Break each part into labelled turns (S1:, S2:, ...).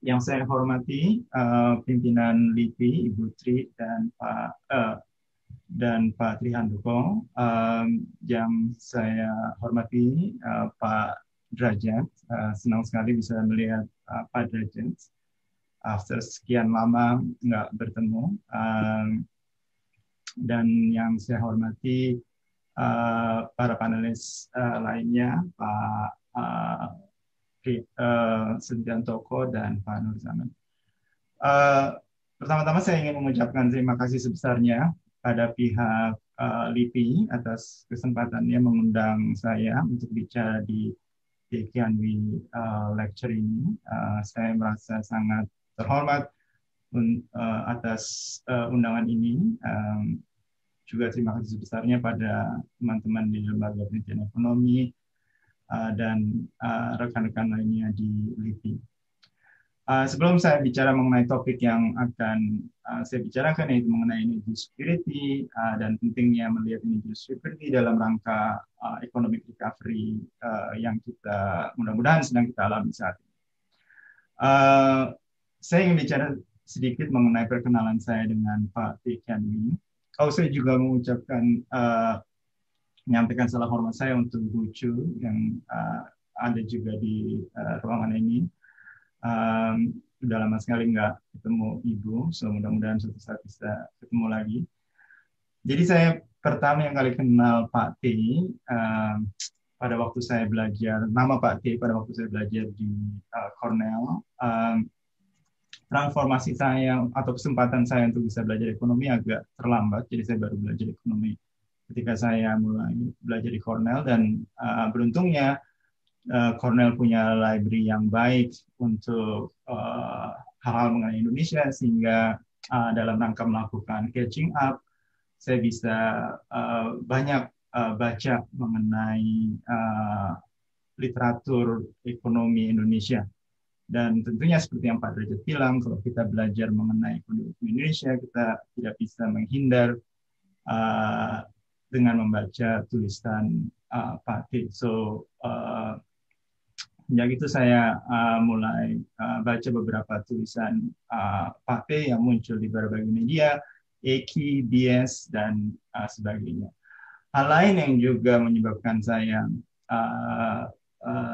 S1: Yang saya hormati pimpinan LIPI, Ibu Tri dan Pak Trihandoko, yang saya hormati Pak Derajat. Senang sekali bisa melihat Pak Derajat after sekian lama nggak bertemu. Dan yang saya hormati para panelis lainnya, Pak Sudiantoko dan Pak Nur Zaman. Pertama-tama saya ingin mengucapkan terima kasih sebesarnya pada pihak LIPI atas kesempatannya mengundang saya untuk bicara di Kianwi lecture ini. Saya merasa sangat terhormat atas undangan ini. Juga terima kasih sebesarnya pada teman-teman di Lembaga Penelitian Ekonomi dan rekan-rekan lainnya di LIPI. Sebelum saya bicara mengenai topik yang akan saya bicarakan, yaitu mengenai energy security dan pentingnya melihat energy security dalam rangka economic recovery yang kita mudah-mudahan sedang kita alami saat ini. Saya ingin bicara sedikit mengenai perkenalan saya dengan Pak T. Kianwi. Saya juga menyampaikan salam hormat saya untuk Bu Chu yang ada juga di ruangan ini. Sudah lama sekali nggak ketemu Ibu, so mudah-mudahan suatu saat bisa ketemu lagi. Jadi saya pertama yang kali kenal Pak T pada waktu saya belajar, nama Pak T pada waktu saya belajar di Cornell. Transformasi saya atau kesempatan saya untuk bisa belajar ekonomi agak terlambat, jadi saya baru belajar ekonomi ketika saya mulai belajar di Cornell, dan beruntungnya Cornell punya library yang baik untuk hal-hal mengenai Indonesia, sehingga dalam rangka melakukan catching up, saya bisa banyak baca mengenai literatur ekonomi Indonesia. Dan tentunya seperti yang Pak Derajat bilang, kalau kita belajar mengenai ekonomi Indonesia, kita tidak bisa menghindar dengan membaca tulisan Pak T. Sejak itu saya mulai baca beberapa tulisan Pak T yang muncul di berbagai media, Eki, BS, dan sebagainya. Hal lain yang juga menyebabkan saya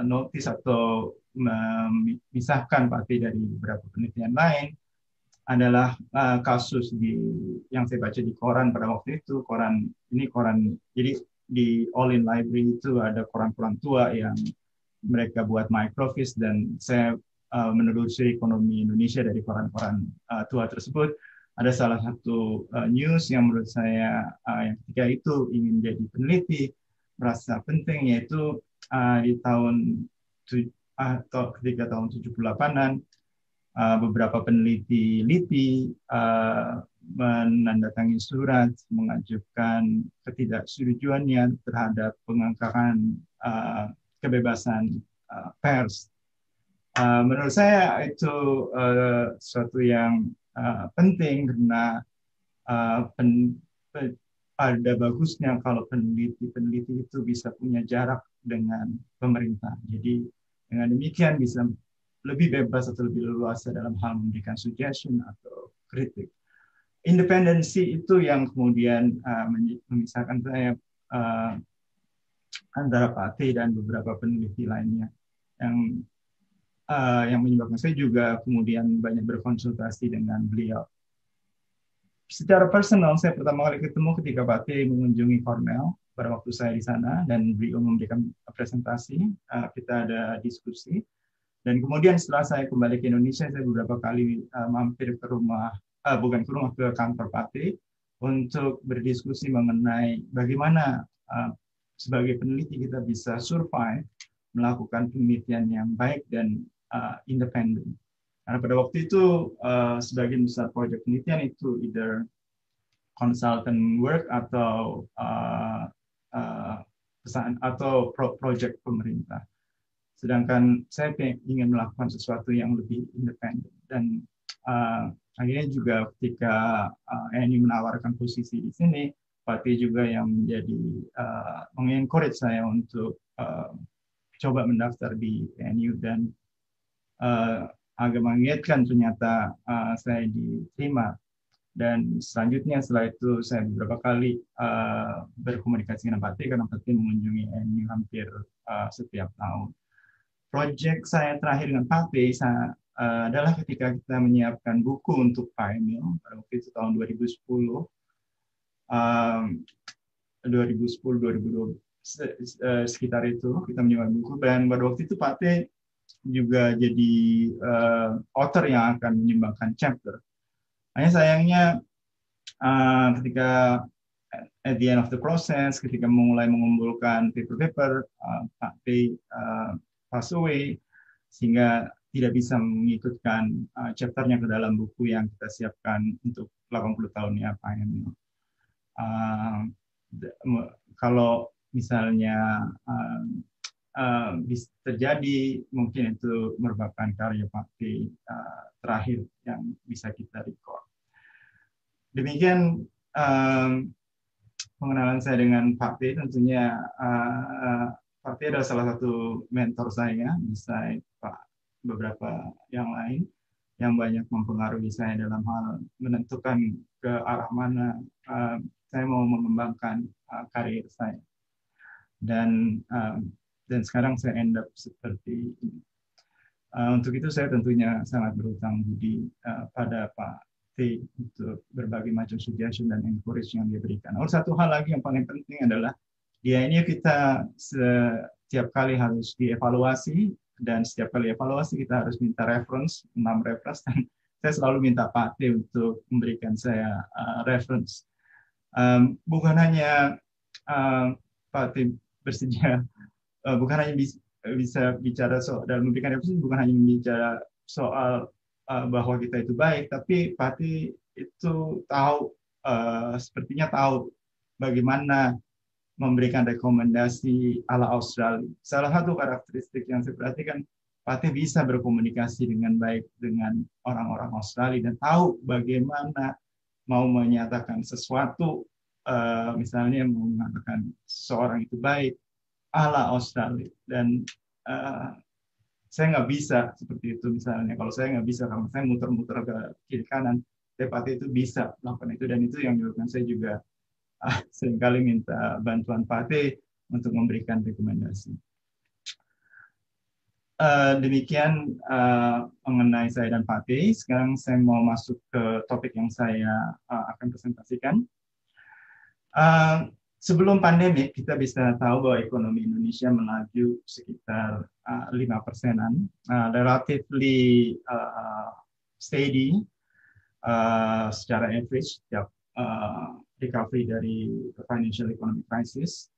S1: notice atau memisahkan Pak T dari beberapa penelitian lain adalah kasus yang saya baca di koran pada waktu itu. Koran, jadi di All In Library itu ada koran-koran tua yang mereka buat microfiche, dan saya menelusuri ekonomi Indonesia dari koran-koran tua tersebut. Ada salah satu news yang menurut saya yang ketika itu ingin jadi peneliti merasa penting, yaitu di tahun ketika tahun 78-an beberapa peneliti LIPI menandatangani surat mengajukan ketidaksetujuannya terhadap pengangkatan kebebasan pers. Menurut saya itu sesuatu yang penting, karena ada bagusnya kalau peneliti itu bisa punya jarak dengan pemerintah. Jadi dengan demikian bisa lebih bebas atau lebih leluasa dalam hal memberikan suggestion atau kritik. Independensi itu yang kemudian memisahkan saya antara Pak T dan beberapa peneliti lainnya, yang menyebabkan saya juga kemudian banyak berkonsultasi dengan beliau. Secara personal, saya pertama kali ketemu ketika Pak T mengunjungi Cornell pada waktu saya di sana, dan beliau memberikan presentasi, kita ada diskusi, dan kemudian setelah saya kembali ke Indonesia, saya beberapa kali mampir ke ke kantor Pak T untuk berdiskusi mengenai bagaimana sebagai peneliti kita bisa survive, melakukan penelitian yang baik dan independen. Karena pada waktu itu sebagian besar proyek penelitian itu either consultant work atau proyek pemerintah. Sedangkan saya ingin melakukan sesuatu yang lebih independen, dan akhirnya juga ketika Eni menawarkan posisi di sini, Pak T juga yang menjadi mengencourage saya untuk coba mendaftar di NU, dan agak mengagetkan ternyata saya diterima. Dan selanjutnya setelah itu saya beberapa kali berkomunikasi dengan Pak T karena Pak T mengunjungi NU hampir setiap tahun. Project saya terakhir dengan Pak T adalah ketika kita menyiapkan buku untuk Pak Emil pada waktu itu tahun 2010, 2010-2020 sekitar itu kita menyiapkan buku, dan pada waktu itu Pak T juga jadi author yang akan menyumbangkan chapter. Hanya sayangnya ketika at the end of the process, ketika mulai mengumpulkan paper-paper, Pak T pass away, sehingga tidak bisa mengikutkan chapternya ke dalam buku yang kita siapkan untuk 80 tahunnya Pak Emil. Kalau misalnya bisa terjadi, mungkin itu merupakan karya Pak T terakhir yang bisa kita record. Demikian pengenalan saya dengan Pak T. Tentunya Pak T adalah salah satu mentor saya, bisa beberapa yang lain yang banyak mempengaruhi saya dalam hal menentukan ke arah mana saya mau mengembangkan karir saya. Dan sekarang saya end up seperti ini. Untuk itu saya tentunya sangat berhutang budi pada Pak T untuk berbagai macam suggestion dan encourage yang dia berikan. Satu hal lagi yang paling penting adalah dia ini kita setiap kali harus dievaluasi, dan setiap kali evaluasi kita harus minta reference, 6 reference, dan saya selalu minta Pak T untuk memberikan saya reference. Bukan hanya Pak T bersedia, bukan hanya bisa bicara soal dalam memberikan referensi, bukan hanya bicara soal bahwa kita itu baik, tapi Pak T itu tahu, sepertinya tahu bagaimana memberikan rekomendasi ala Australia. Salah satu karakteristik yang saya perhatikan, Pak T bisa berkomunikasi dengan baik dengan orang-orang Australia dan tahu bagaimana mau menyatakan sesuatu, misalnya mau mengatakan seseorang itu baik ala Australia. Dan saya nggak bisa seperti itu misalnya. Kalau saya nggak bisa, kalau saya muter-muter ke kiri kanan, Pak T itu bisa melakukan itu, dan itu yang menyebabkan saya juga seringkali minta bantuan Pak T untuk memberikan rekomendasi. Demikian mengenai saya dan Pak T. Sekarang saya mau masuk ke topik yang saya akan presentasikan. Sebelum pandemi, kita bisa tahu bahwa ekonomi Indonesia melaju sekitar 5%-an, relatively steady secara average setiap recovery dari financial economic crisis.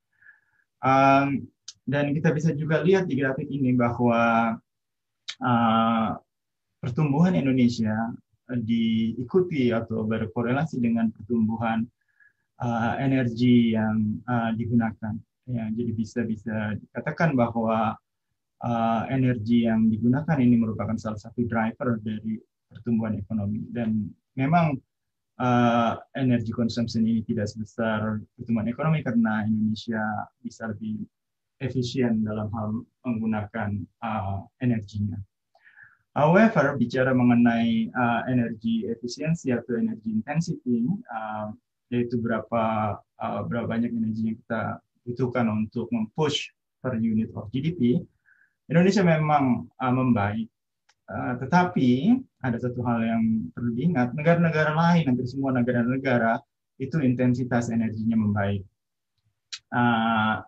S1: Dan kita bisa juga lihat di grafik ini bahwa pertumbuhan Indonesia diikuti atau berkorelasi dengan pertumbuhan energi yang digunakan. Ya, jadi bisa dikatakan bahwa energi yang digunakan ini merupakan salah satu driver dari pertumbuhan ekonomi. Dan memang energi konsumsi ini tidak sebesar pertumbuhan ekonomi karena Indonesia bisa lebih efisien dalam hal menggunakan energinya. However, bicara mengenai energi efisiensi atau energi intensity, yaitu berapa banyak energi yang kita butuhkan untuk mempush per unit of GDP, Indonesia memang membaik. Tetapi ada satu hal yang perlu diingat, negara-negara lain, hampir semua negara-negara itu intensitas energinya membaik.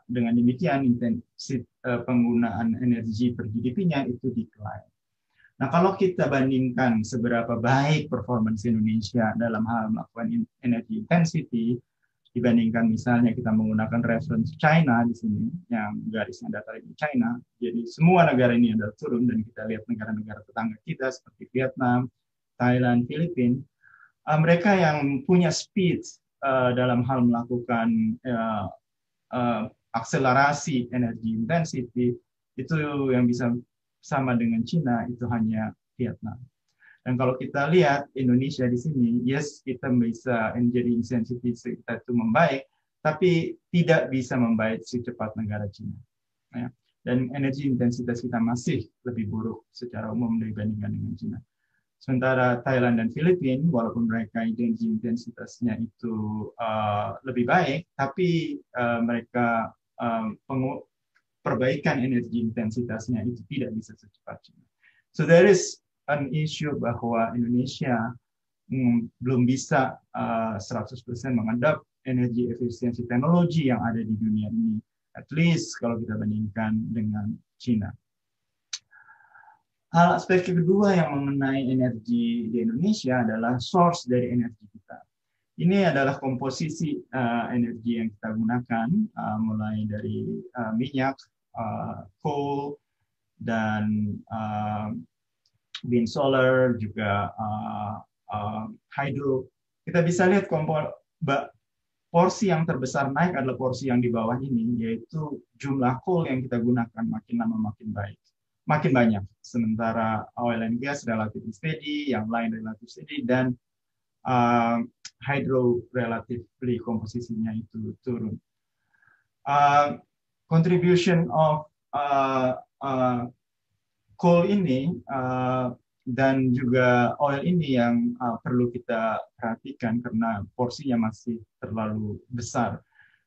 S1: Dengan demikian intensitas penggunaan energi per GDP-nya itu decline. Nah, kalau kita bandingkan seberapa baik performance Indonesia dalam hal melakukan energy intensity, dibandingkan misalnya kita menggunakan reference China di sini, yang garisnya datar ini China, jadi semua negara ini adalah turun, dan kita lihat negara-negara tetangga kita seperti Vietnam, Thailand, Filipina, mereka yang punya speed dalam hal melakukan akselerasi energy intensity, itu yang bisa sama dengan China, itu hanya Vietnam. Dan kalau kita lihat Indonesia di sini, yes, kita bisa menjadi intensity kita itu membaik, tapi tidak bisa membaik secepat negara China. Ya. Dan energi intensitas kita masih lebih buruk secara umum dibandingkan dengan Cina. Sementara Thailand dan Filipina, walaupun mereka energi intensitasnya itu lebih baik, tapi mereka perbaikan energi intensitasnya itu tidak bisa secepat China. So there is an issue bahwa Indonesia belum bisa 100% mengadap energi efisiensi teknologi yang ada di dunia ini. At least kalau kita bandingkan dengan China. Hal aspek kedua yang mengenai energi di Indonesia adalah source dari energi kita. Ini adalah komposisi energi yang kita gunakan, mulai dari minyak, coal, dan wind solar, juga hydro. Kita bisa lihat porsi yang terbesar naik adalah porsi yang di bawah ini, yaitu jumlah coal yang kita gunakan makin lama makin banyak. Sementara oil and gas relatif steady, yang lain relatif steady, dan hydro relatif komposisinya itu turun. Contribution of coal ini dan juga oil ini yang perlu kita perhatikan karena porsinya masih terlalu besar.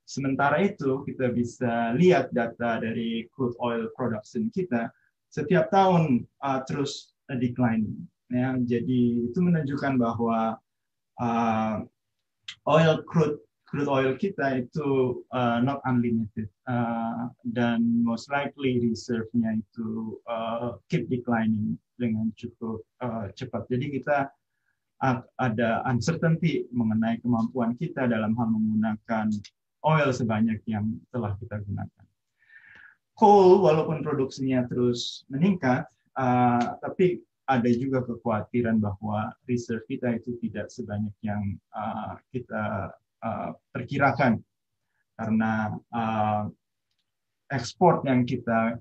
S1: Sementara itu kita bisa lihat data dari crude oil production kita setiap tahun terus declining. Ya, jadi itu menunjukkan bahwa crude oil kita itu not unlimited dan most likely reserve-nya itu keep declining dengan cukup cepat. Jadi kita ada uncertainty mengenai kemampuan kita dalam hal menggunakan oil sebanyak yang telah kita gunakan. Coal walaupun produksinya terus meningkat, tapi ada juga kekhawatiran bahwa reserve kita itu tidak sebanyak yang kita perkirakan karena ekspor yang kita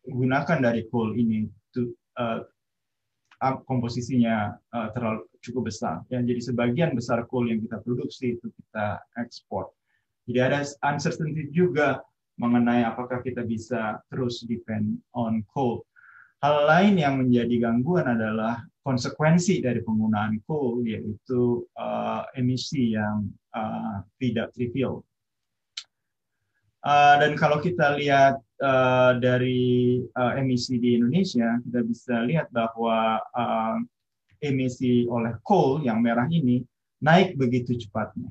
S1: gunakan dari coal ini itu komposisinya terlalu cukup besar. Ya, jadi sebagian besar coal yang kita produksi itu kita ekspor. Jadi ada uncertainty juga mengenai apakah kita bisa terus depend on coal. Hal lain yang menjadi gangguan adalah konsekuensi dari penggunaan coal, yaitu emisi yang tidak trivial. Dan kalau kita lihat dari emisi di Indonesia, kita bisa lihat bahwa emisi oleh coal yang merah ini naik begitu cepatnya.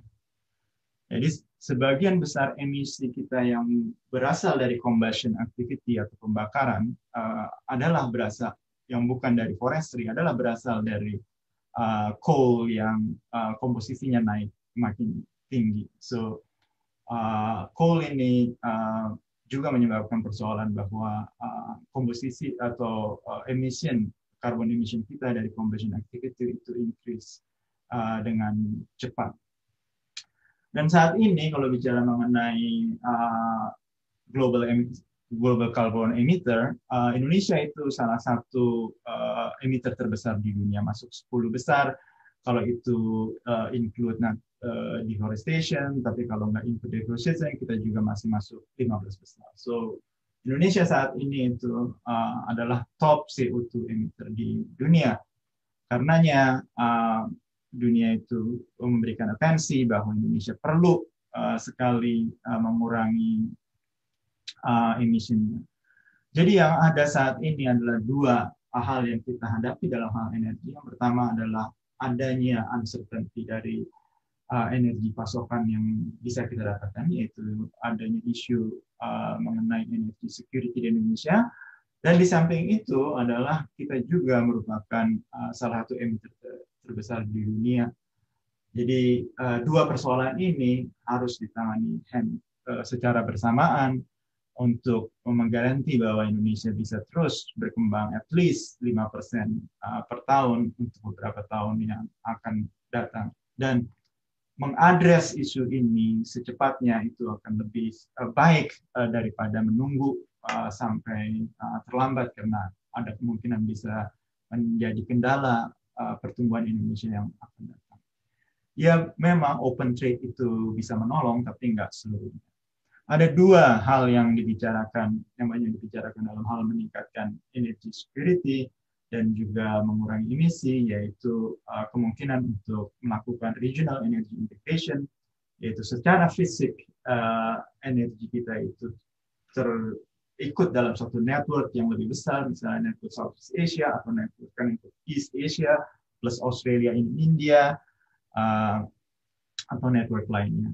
S1: Jadi sebagian besar emisi kita yang berasal dari combustion activity atau pembakaran adalah berasal yang bukan dari forestry, adalah berasal dari coal yang komposisinya naik makin tinggi. So coal ini juga menyebabkan persoalan bahwa komposisi atau carbon emission kita dari combustion activity itu increase dengan cepat. Dan saat ini kalau bicara mengenai global carbon emitter, Indonesia itu salah satu emitter terbesar di dunia, masuk 10 besar. Kalau itu include deforestation, tapi kalau nggak include deforestation, kita juga masih masuk 15 besar. So Indonesia saat ini itu adalah top CO2 emitter di dunia. Karenanya dunia itu memberikan atensi bahwa Indonesia perlu sekali mengurangi emisinya. Jadi yang ada saat ini adalah dua hal yang kita hadapi dalam hal energi. Yang pertama adalah adanya uncertainty dari energi pasokan yang bisa kita dapatkan, yaitu adanya isu mengenai energi security di Indonesia. Dan di samping itu adalah kita juga merupakan salah satu emitter terbesar di dunia. Jadi dua persoalan ini harus ditangani secara bersamaan untuk menggaransi bahwa Indonesia bisa terus berkembang at least 5% per tahun untuk beberapa tahun yang akan datang. Dan mengadres isu ini secepatnya itu akan lebih baik daripada menunggu sampai terlambat karena ada kemungkinan bisa menjadi kendala pertumbuhan Indonesia yang akan datang. Ya memang open trade itu bisa menolong tapi nggak seluruhnya. Ada dua hal yang dibicarakan, yang banyak dibicarakan dalam hal meningkatkan energy security dan juga mengurangi emisi, yaitu kemungkinan untuk melakukan regional energy integration, yaitu secara fisik energi kita itu terikut dalam suatu network yang lebih besar, misalnya network Southeast Asia atau network East Asia plus Australia in India, atau network lainnya.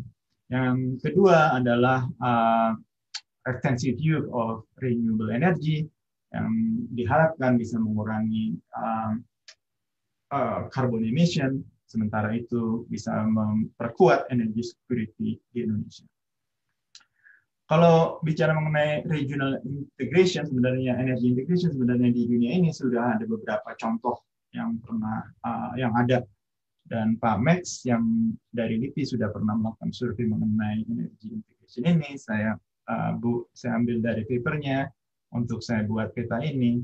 S1: Yang kedua adalah extensive use of renewable energy yang diharapkan bisa mengurangi carbon emission, sementara itu bisa memperkuat energy security di Indonesia. Kalau bicara mengenai regional integration, sebenarnya energy integration sebenarnya di dunia ini sudah ada beberapa contoh yang pernah yang ada. Dan Pak Max yang dari LIPI sudah pernah melakukan survei mengenai energy integration ini. Saya ambil dari papernya untuk saya buat peta ini.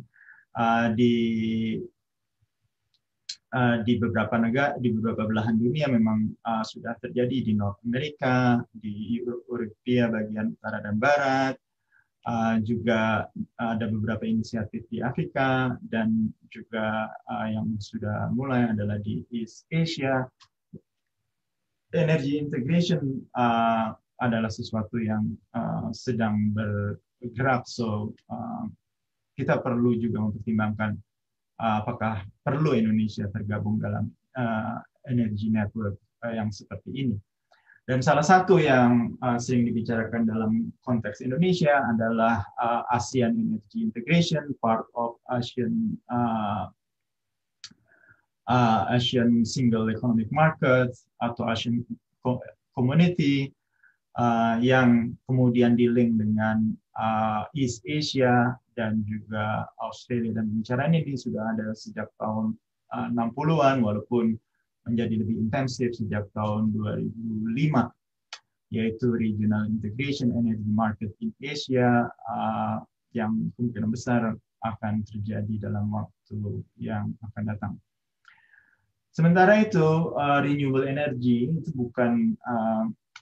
S1: Di beberapa negara, di beberapa belahan dunia memang sudah terjadi di North America, di Eropa bagian utara dan barat, juga ada beberapa inisiatif di Afrika, dan juga yang sudah mulai adalah di East Asia. Energy integration adalah sesuatu yang sedang bergerak, so kita perlu juga mempertimbangkan apakah perlu Indonesia tergabung dalam energy network yang seperti ini. Dan salah satu yang sering dibicarakan dalam konteks Indonesia adalah ASEAN Energy Integration, part of Asian Single Economic Market atau Asian Community, yang kemudian di-link dengan East Asia dan juga Australia. Dan pembicaraan ini sudah ada sejak tahun 60-an, walaupun menjadi lebih intensif sejak tahun 2005, yaitu Regional Integration Energy Market in Asia, yang kemungkinan besar akan terjadi dalam waktu yang akan datang. Sementara itu, renewable energy itu bukan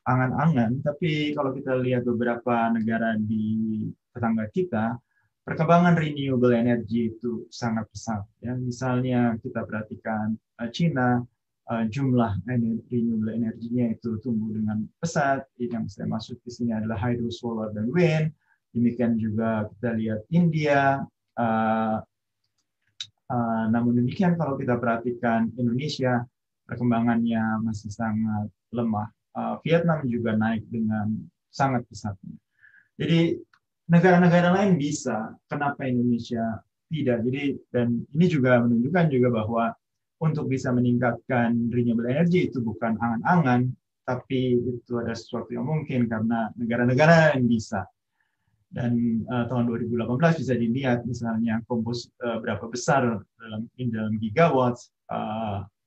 S1: angan-angan, tapi kalau kita lihat beberapa negara di tetangga kita, perkembangan renewable energy itu sangat pesat. Ya, misalnya kita perhatikan China, jumlah renewable energinya itu tumbuh dengan pesat. Yang saya maksud di sini adalah hydro, solar, dan wind. Demikian juga kita lihat India. Namun demikian kalau kita perhatikan Indonesia, perkembangannya masih sangat lemah. Vietnam juga naik dengan sangat pesatnya. Jadi negara-negara lain bisa, kenapa Indonesia tidak? Jadi, dan ini juga menunjukkan juga bahwa untuk bisa meningkatkan renewable energy itu bukan angan-angan, tapi itu ada sesuatu yang mungkin karena negara-negara yang bisa. Dan tahun 2018 bisa dilihat misalnya berapa besar dalam gigawatt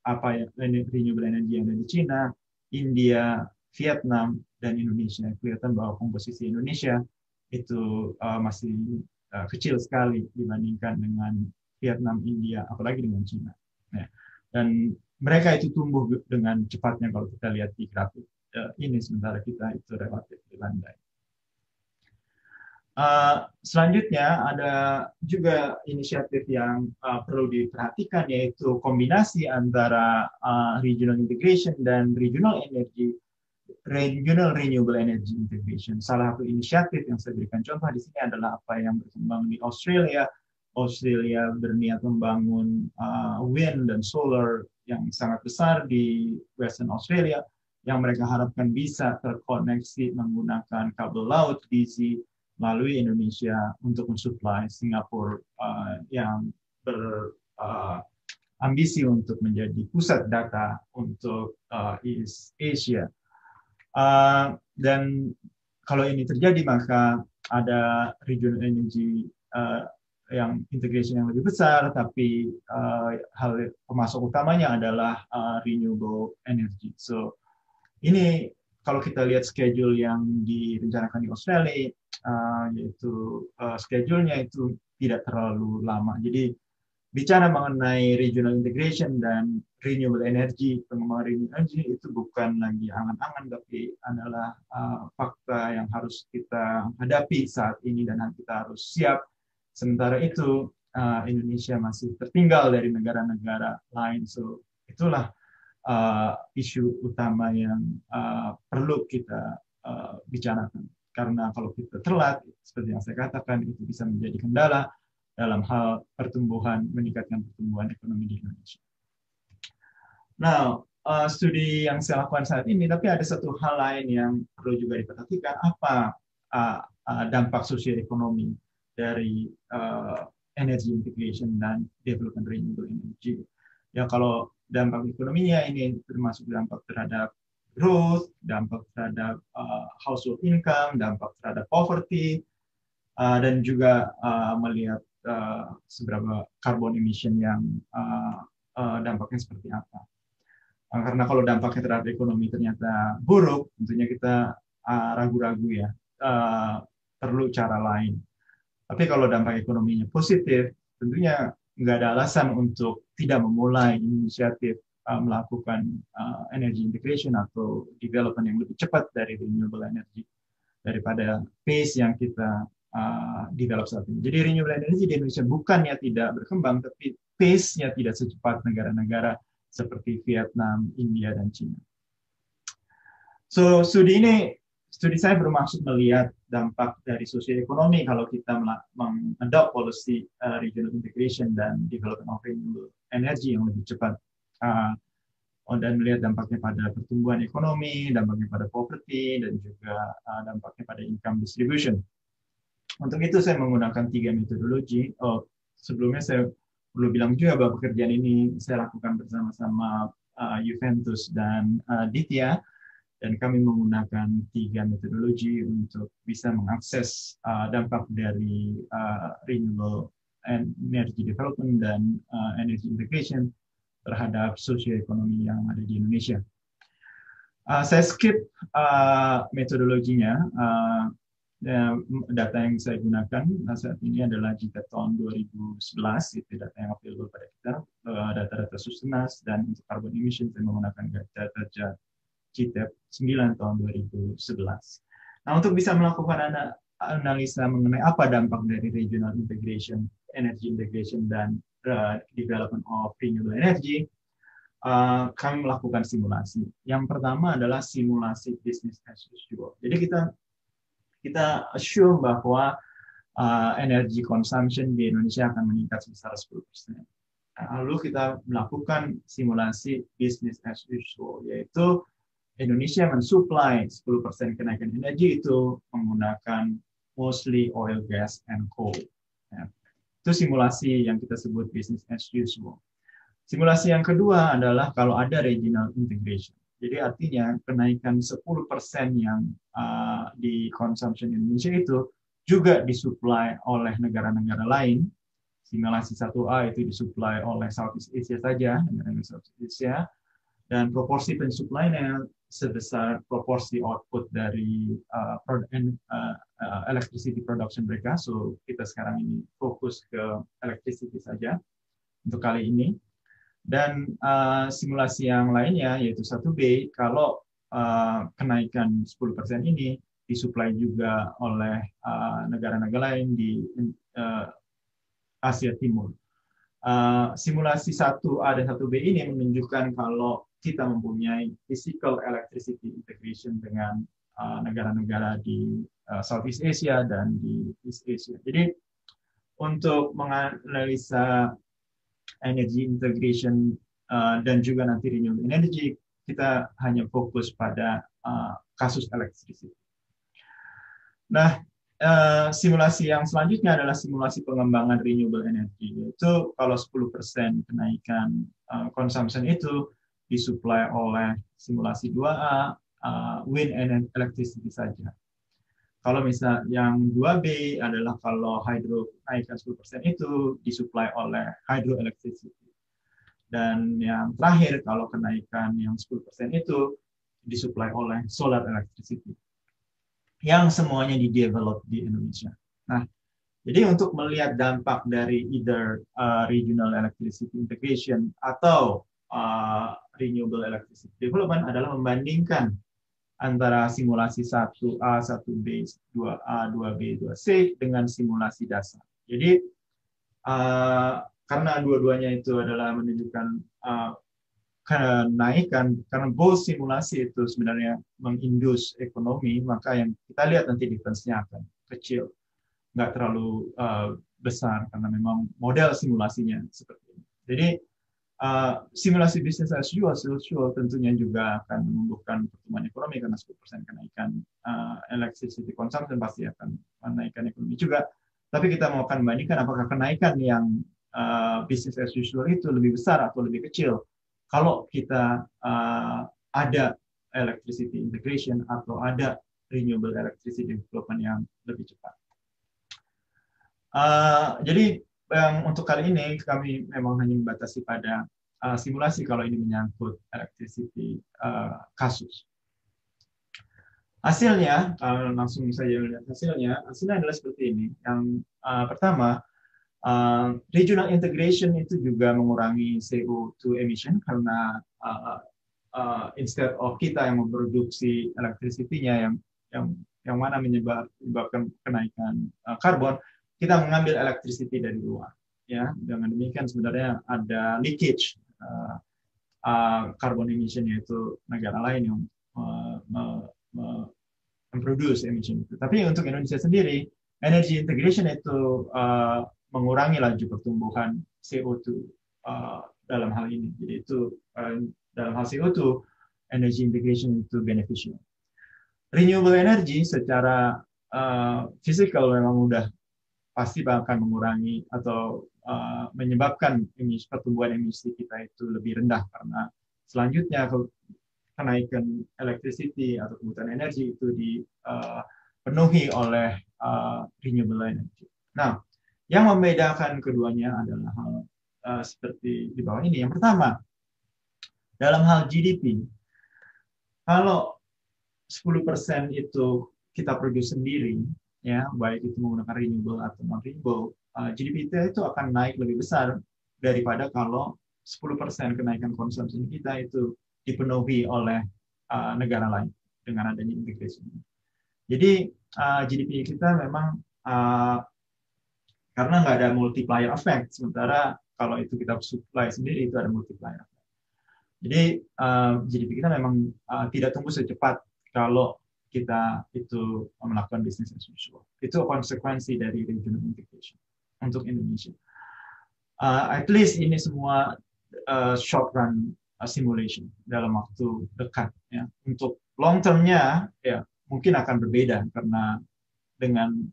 S1: apa renewable energy yang ada di China, India, Vietnam, dan Indonesia. Kelihatan bahwa komposisi Indonesia itu masih kecil sekali dibandingkan dengan Vietnam, India, apalagi dengan China. Ya. Dan mereka itu tumbuh dengan cepatnya kalau kita lihat di grafik ini, sementara kita itu relatif landai. Selanjutnya ada juga inisiatif yang perlu diperhatikan, yaitu kombinasi antara regional integration dan regional renewable energy integration. Salah satu inisiatif yang saya berikan contoh di sini adalah apa yang berkembang di Australia. Australia berniat membangun wind dan solar yang sangat besar di Western Australia, yang mereka harapkan bisa terkoneksi menggunakan kabel laut DC melalui Indonesia untuk mensuplai Singapura yang berambisi untuk menjadi pusat data untuk East Asia. Dan kalau ini terjadi, maka ada regional energy yang integration yang lebih besar, tapi hal pemasok utamanya adalah renewable energy. So ini kalau kita lihat schedule yang direncanakan di Australia, yaitu schedule-nya itu tidak terlalu lama. Jadi bicara mengenai regional integration dan renewable energy, pengembangan renewable energy itu bukan lagi angan-angan, tapi adalah fakta yang harus kita hadapi saat ini dan kita harus siap. Sementara itu, Indonesia masih tertinggal dari negara-negara lain. So, itulah isu utama yang perlu kita bicarakan. Karena kalau kita telat, seperti yang saya katakan, itu bisa menjadi kendala dalam hal pertumbuhan, meningkatkan pertumbuhan ekonomi di Indonesia. Nah, studi yang saya lakukan saat ini, tapi ada satu hal lain yang perlu juga diperhatikan, apa dampak sosioekonomi dari energy integration dan development renewable energy. Ya, kalau dampak ekonominya ini termasuk dampak terhadap growth, dampak terhadap household income, dampak terhadap poverty, dan juga melihat seberapa carbon emission yang dampaknya seperti apa. Karena kalau dampaknya terhadap ekonomi ternyata buruk, tentunya kita ragu-ragu ya, perlu cara lain. Tapi kalau dampak ekonominya positif, tentunya nggak ada alasan untuk tidak memulai inisiatif melakukan energy integration atau development yang lebih cepat dari renewable energy daripada pace yang kita develop saat ini. Jadi renewable energy di Indonesia bukannya tidak berkembang, tapi pace-nya tidak secepat negara-negara seperti Vietnam, India, dan China. So, studi saya bermaksud melihat dampak dari sosioekonomi kalau kita mengadopt policy regional integration dan development of renewable energy yang lebih cepat. Dan melihat dampaknya pada pertumbuhan ekonomi, dampaknya pada poverty, dan juga dampaknya pada income distribution. Untuk itu saya menggunakan 3 metodologi. Sebelumnya saya perlu bilang juga bahwa pekerjaan ini saya lakukan bersama-sama Juventus dan Ditya, dan kami menggunakan 3 metodologi untuk bisa mengakses dampak dari renewable energy development dan energy integration terhadap sosioekonomi yang ada di Indonesia. Saya skip metodologinya. Data yang saya gunakan saat ini adalah JITEP tahun 2011, itu data yang available pada kita, data-data Sustenas, dan untuk carbon emission saya menggunakan data JITEP 9 tahun 2011. Nah, untuk bisa melakukan analisa mengenai apa dampak dari regional integration, energy integration, dan development of renewable energy, kami melakukan simulasi. Yang pertama adalah simulasi business as usual. Jadi kita assume bahwa energy consumption di Indonesia akan meningkat sebesar 10%. Lalu kita melakukan simulasi business as usual, yaitu Indonesia mensuplai 10% kenaikan energi itu menggunakan mostly oil, gas, and coal. Ya. Itu simulasi yang kita sebut business as usual. Simulasi yang kedua adalah kalau ada regional integration. Jadi artinya kenaikan 10% yang di consumption Indonesia itu juga disuplai oleh negara-negara lain. Simulasi 1A itu disuplai oleh Southeast Asia saja, negara-negara Southeast Asia, dan proporsi pensuplainya sebesar proporsi output dari electricity production mereka. So kita sekarang ini fokus ke electricity saja untuk kali ini. Dan simulasi yang lainnya yaitu 1B, kalau kenaikan 10% ini disuplai juga oleh negara-negara lain di Asia Timur. Simulasi 1A dan 1B ini menunjukkan kalau kita mempunyai physical electricity integration dengan negara-negara di Southeast Asia dan di East Asia. Jadi untuk menganalisa energy integration dan juga nanti renewable energy, kita hanya fokus pada kasus electricity. Nah, simulasi yang selanjutnya adalah simulasi pengembangan renewable energy, yaitu kalau 10% kenaikan consumption itu disuplai oleh simulasi 2A, wind and electricity saja. Kalau misal yang 2B adalah kalau hydro naikkan 10% itu disuplai oleh hydroelectricity. Dan yang terakhir kalau kenaikan yang 10% itu disuplai oleh solar electricity. Yang semuanya di-develop di Indonesia. Nah, Jadi untuk melihat dampak dari either regional electricity integration atau renewable electricity development adalah membandingkan antara simulasi 1A, 1B, 2A, 2B, 2C dengan simulasi dasar. Jadi karena dua-duanya itu adalah menunjukkan kenaikan, karena both simulasi itu sebenarnya mengindus ekonomi, maka yang kita lihat nanti difference-nya akan kecil, nggak terlalu besar karena memang model simulasinya seperti ini. Jadi simulasi bisnis as usual tentunya juga akan menumbuhkan pertumbuhan ekonomi karena 10% kenaikan electricity consumption pasti akan menaikkan ekonomi juga. Tapi kita mau akan bandingkan apakah kenaikan yang bisnis as usual itu lebih besar atau lebih kecil kalau kita ada electricity integration atau ada renewable electricity development yang lebih cepat. Jadi untuk kali ini kami memang hanya membatasi pada simulasi kalau ini menyangkut electricity kasus. Hasilnya, langsung saja melihat hasilnya adalah seperti ini. Yang pertama, regional integration itu juga mengurangi CO2 emission karena instead of kita yang memproduksi electricity-nya yang mana menyebabkan kenaikan karbon, kita mengambil electricity dari luar. Ya, dengan demikian sebenarnya ada leakage carbon emission, yaitu negara lain yang memproduce emission itu. Tapi untuk Indonesia sendiri, energy integration itu mengurangi laju pertumbuhan CO2 dalam hal ini. Jadi itu dalam hal CO2, energy integration itu beneficial. Renewable energy secara fisikal memang udah pasti akan mengurangi atau menyebabkan pertumbuhan emisi kita itu lebih rendah, karena selanjutnya kenaikan electricity atau kebutuhan energi itu dipenuhi oleh renewable energy. Nah, yang membedakan keduanya adalah hal seperti di bawah ini. Yang pertama, dalam hal GDP, kalau 10% itu kita produksi sendiri, ya, baik itu menggunakan renewable atau non-renewable, GDP itu akan naik lebih besar daripada kalau 10% kenaikan konsumsi kita itu dipenuhi oleh negara lain dengan adanya integration. Jadi GDP kita memang karena nggak ada multiplier effect, sementara kalau itu kita supply sendiri itu ada multiplier effect. Jadi GDP kita memang tidak tumbuh secepat kalau kita itu melakukan business as usual. Itu konsekuensi dari regional integration untuk Indonesia. At least ini semua short run simulation dalam waktu dekat. Ya. Untuk long term-nya ya mungkin akan berbeda, karena dengan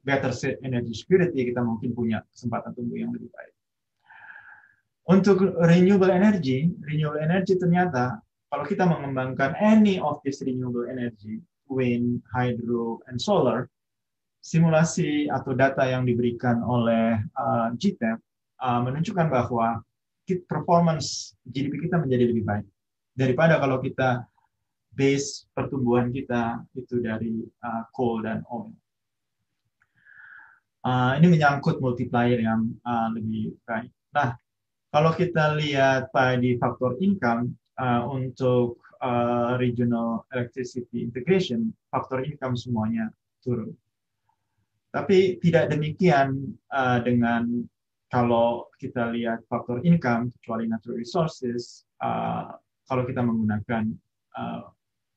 S1: better energy security kita mungkin punya kesempatan tumbuh yang lebih baik. Untuk renewable energy ternyata kalau kita mengembangkan any of this renewable energy, wind, hydro, and solar, simulasi atau data yang diberikan oleh GTEP menunjukkan bahwa performance GDP kita menjadi lebih baik daripada kalau kita base pertumbuhan kita itu dari coal dan oil. Ini menyangkut multiplier yang lebih baik. Nah, kalau kita lihat di faktor income untuk regional electricity integration, faktor income semuanya turun. Tapi tidak demikian dengan kalau kita lihat faktor income, kecuali natural resources, kalau kita menggunakan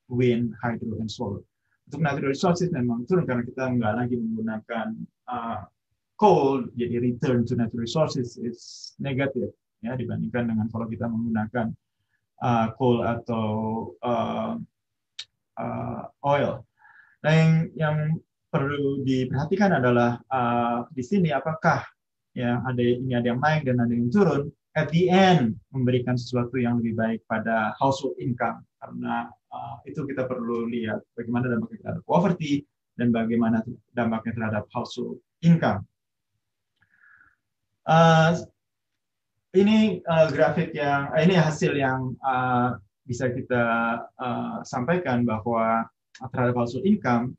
S1: wind, hydro, and solar. Untuk natural resources memang turun karena kita nggak lagi menggunakan coal, jadi return to natural resources is negatif ya dibandingkan dengan kalau kita menggunakan coal atau oil. Nah, yang perlu diperhatikan adalah di sini apakah ya ada yang naik dan ada yang turun, at the end memberikan sesuatu yang lebih baik pada household income, karena itu kita perlu lihat bagaimana dampaknya terhadap poverty dan bagaimana dampaknya terhadap household income. Ini grafik ini hasil yang bisa kita sampaikan bahwa terhadap household income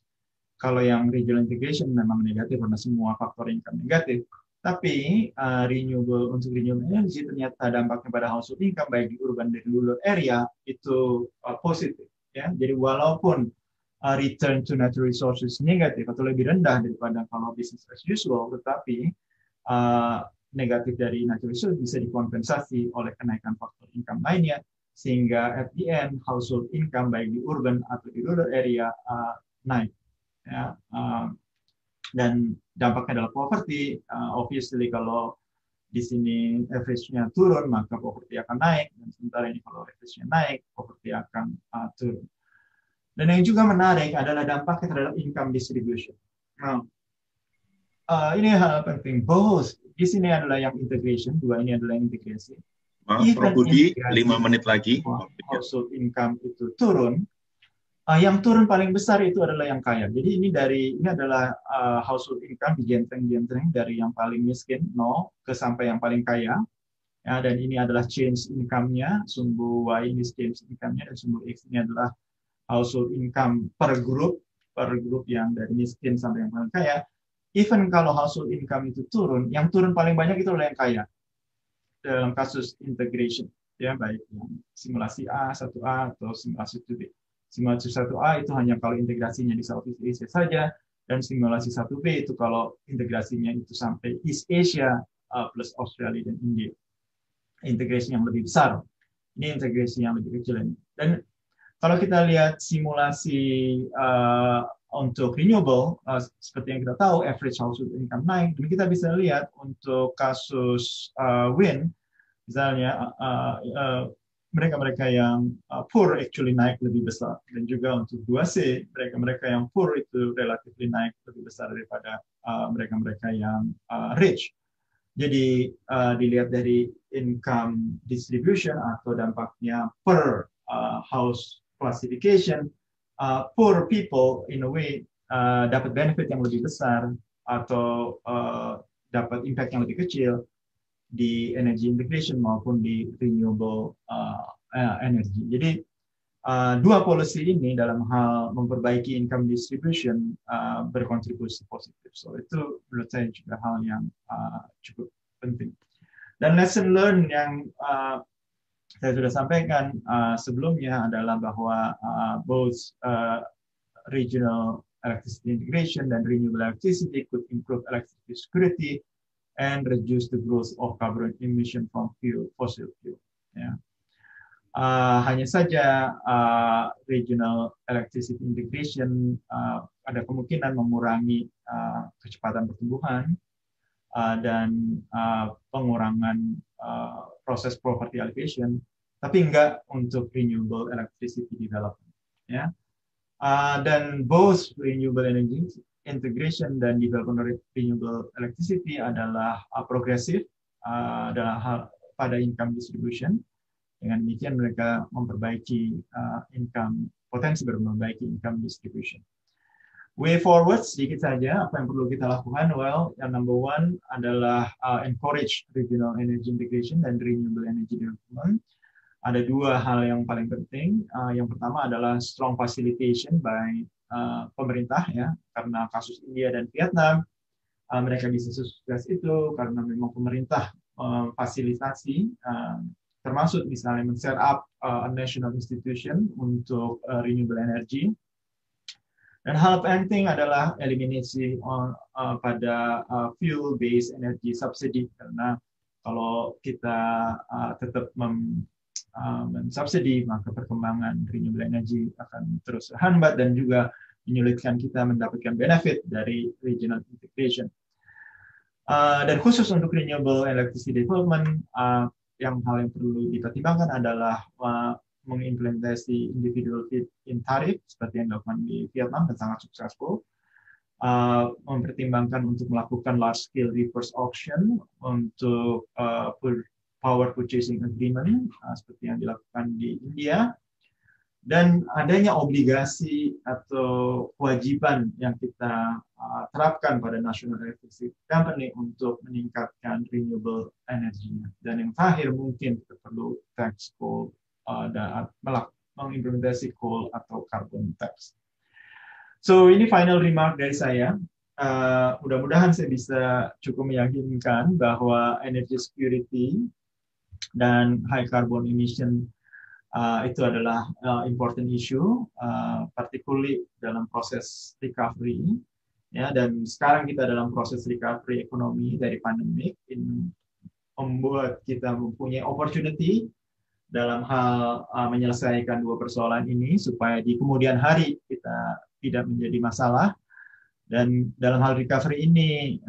S1: Kalau yang regional integration memang negatif karena semua faktor income negatif. Tapi untuk renewable energy ternyata dampaknya pada household income baik di urban dan rural area itu positif. Ya, jadi walaupun return to natural resources negatif atau lebih rendah daripada kalau business as usual, tetapi uh, negatif dari natural resources bisa dikompensasi oleh kenaikan faktor income lainnya, sehingga at the end household income baik di urban atau di rural area naik. Ya, dan dampaknya adalah poverty. Obviously kalau di sini average-nya turun, maka poverty akan naik, dan sementara ini kalau average-nya naik, poverty akan turun. Dan yang juga menarik adalah dampaknya terhadap income distribution. Nah, ini hal penting. Both di sini adalah yang integration, dua ini adalah yang integrasi.
S2: Maaf, Prof.
S1: Even
S2: Budi, 5
S1: integrasi
S2: menit lagi.
S1: household income itu turun, yang turun paling besar itu adalah yang kaya. Jadi ini adalah household income dijentreng-jentreng dari yang paling miskin 0 ke sampai yang paling kaya. Ya, dan ini adalah change income-nya, sumbu Y ini change income-nya, dan sumbu X ini adalah household income per grup yang dari miskin sampai yang paling kaya. Even kalau household income itu turun, yang turun paling banyak itu adalah yang kaya dalam kasus integration, ya, baik yang simulasi A, 1A atau simulasi 2B. Simulasi 1A itu hanya kalau integrasinya di Southeast Asia saja, dan simulasi 1B itu kalau integrasinya itu sampai East Asia plus Australia dan India. Integrasi yang lebih besar. Ini integrasi yang lebih kecil ini. Dan kalau kita lihat simulasi untuk renewable, seperti yang kita tahu, average household income naik. Dan kita bisa lihat untuk kasus wind, misalnya mereka-mereka yang poor actually naik lebih besar. Dan juga untuk 2C, mereka-mereka yang poor itu relatif naik lebih besar daripada mereka-mereka yang rich. Jadi dilihat dari income distribution atau dampaknya per house classification, poor people in a way dapat benefit yang lebih besar atau dapat impact yang lebih kecil di energy integration maupun di renewable energy. Jadi dua policy ini dalam hal memperbaiki income distribution berkontribusi positif. So itu menurut saya juga hal yang cukup penting. Dan lesson learn yang saya sudah sampaikan sebelumnya adalah bahwa both regional electricity integration dan renewable electricity could improve electricity security and reduce the growth of carbon emission from fossil fuel. Ya. Hanya saja regional electricity integration ada kemungkinan mengurangi kecepatan pertumbuhan dan pengurangan proses poverty alleviation, tapi enggak untuk renewable electricity development. Ya. Dan both renewable energy integration dan development renewable electricity adalah progresif pada income distribution. Dengan demikian mereka memperbaiki potensi memperbaiki income distribution. Way forward sedikit saja apa yang perlu kita lakukan. Well, yang number one adalah encourage regional energy integration dan renewable energy development. Ada dua hal yang paling penting. Yang pertama adalah strong facilitation by pemerintah, ya, karena kasus India dan Vietnam mereka bisa sukses itu karena memang pemerintah fasilitasi, termasuk misalnya men-set up a national institution untuk renewable energy. Dan hal penting adalah eliminasi pada fuel-based energy subsidy, karena kalau kita tetap mensubsidi, maka perkembangan renewable energy akan terus hambat dan juga menyulitkan kita mendapatkan benefit dari regional integration. Dan khusus untuk renewable electricity development, hal yang perlu dipertimbangkan adalah mengimplementasi individual feed-in tarif seperti yang dilakukan di Vietnam dan sangat successful. Mempertimbangkan untuk melakukan large-scale reverse auction untuk power purchasing agreement seperti yang dilakukan di India. Dan adanya obligasi atau kewajiban yang kita terapkan pada National Electricity Company untuk meningkatkan renewable energy. Dan yang terakhir mungkin kita perlu tax coal dan mengimplementasi coal atau carbon tax. So ini final remark dari saya. Mudah-mudahan saya bisa cukup meyakinkan bahwa energy security dan high carbon emission itu adalah important issue, particularly dalam proses recovery. Ya, dan sekarang kita dalam proses recovery ekonomi dari pandemik, ini membuat kita mempunyai opportunity dalam hal menyelesaikan dua persoalan ini supaya di kemudian hari kita tidak menjadi masalah. Dan dalam hal recovery ini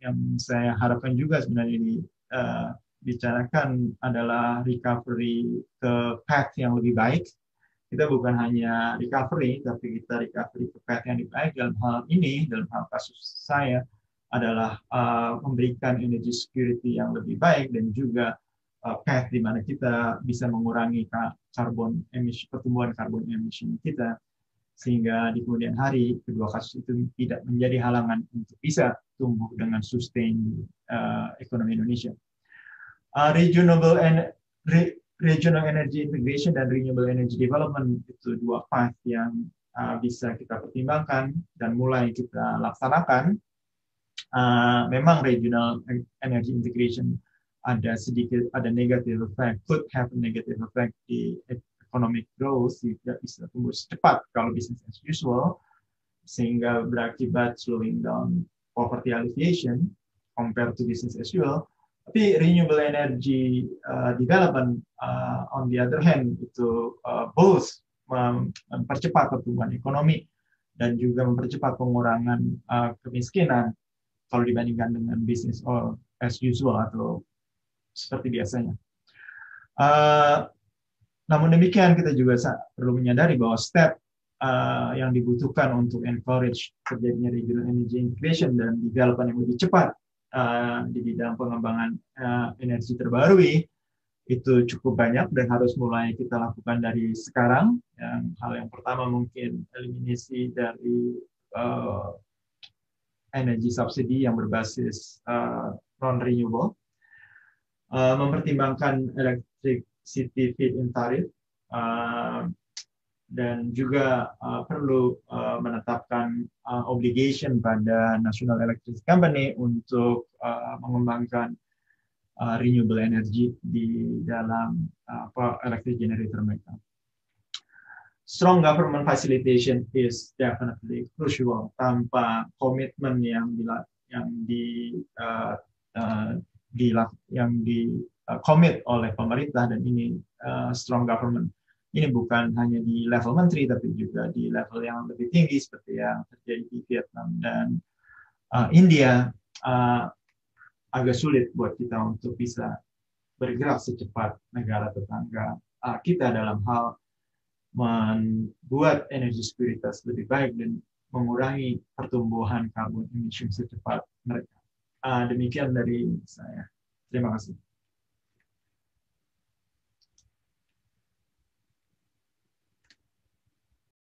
S1: yang saya harapkan juga sebenarnya dibicarakan adalah recovery ke path yang lebih baik. Kita bukan hanya recovery, tapi kita recovery ke path yang lebih baik. Dalam hal ini, dalam hal kasus saya, adalah memberikan energy security yang lebih baik dan juga path di mana kita bisa mengurangi pertumbuhan karbon emission kita, sehingga di kemudian hari kedua kasus itu tidak menjadi halangan untuk bisa tumbuh dengan sustain ekonomi Indonesia. Regional energy integration dan renewable energy development itu dua path yang bisa kita pertimbangkan dan mulai kita laksanakan. Memang regional energy integration ada negative effect, could have a negative effect di economic growth, tidak bisa tumbuh secepat kalau business as usual, sehingga berakibat slowing down poverty alleviation compared to business as usual. Tapi renewable energy development on the other hand itu both mempercepat pertumbuhan ekonomi dan juga mempercepat pengurangan kemiskinan kalau dibandingkan dengan business as usual atau seperti biasanya. Namun demikian kita juga perlu menyadari bahwa step yang dibutuhkan untuk encourage terjadinya regional energy integration dan development yang lebih cepat di bidang pengembangan energi terbarukan itu cukup banyak dan harus mulai kita lakukan dari sekarang. Hal yang pertama mungkin eliminasi dari energi subsidi yang berbasis non-renewable, mempertimbangkan electricity feed-in tariff, dan juga perlu menetapkan obligation pada National Electricity Company untuk mengembangkan renewable energy di dalam electric generator mereka. Strong government facilitation is definitely crucial. Tanpa komitmen yang commit oleh pemerintah, dan ini strong government ini bukan hanya di level menteri tapi juga di level yang lebih tinggi seperti yang terjadi di Vietnam dan India, agak sulit buat kita untuk bisa bergerak secepat negara tetangga kita dalam hal membuat energi sekuritas lebih baik dan mengurangi pertumbuhan karbon emission secepat mereka. Demikian dari saya. Terima kasih.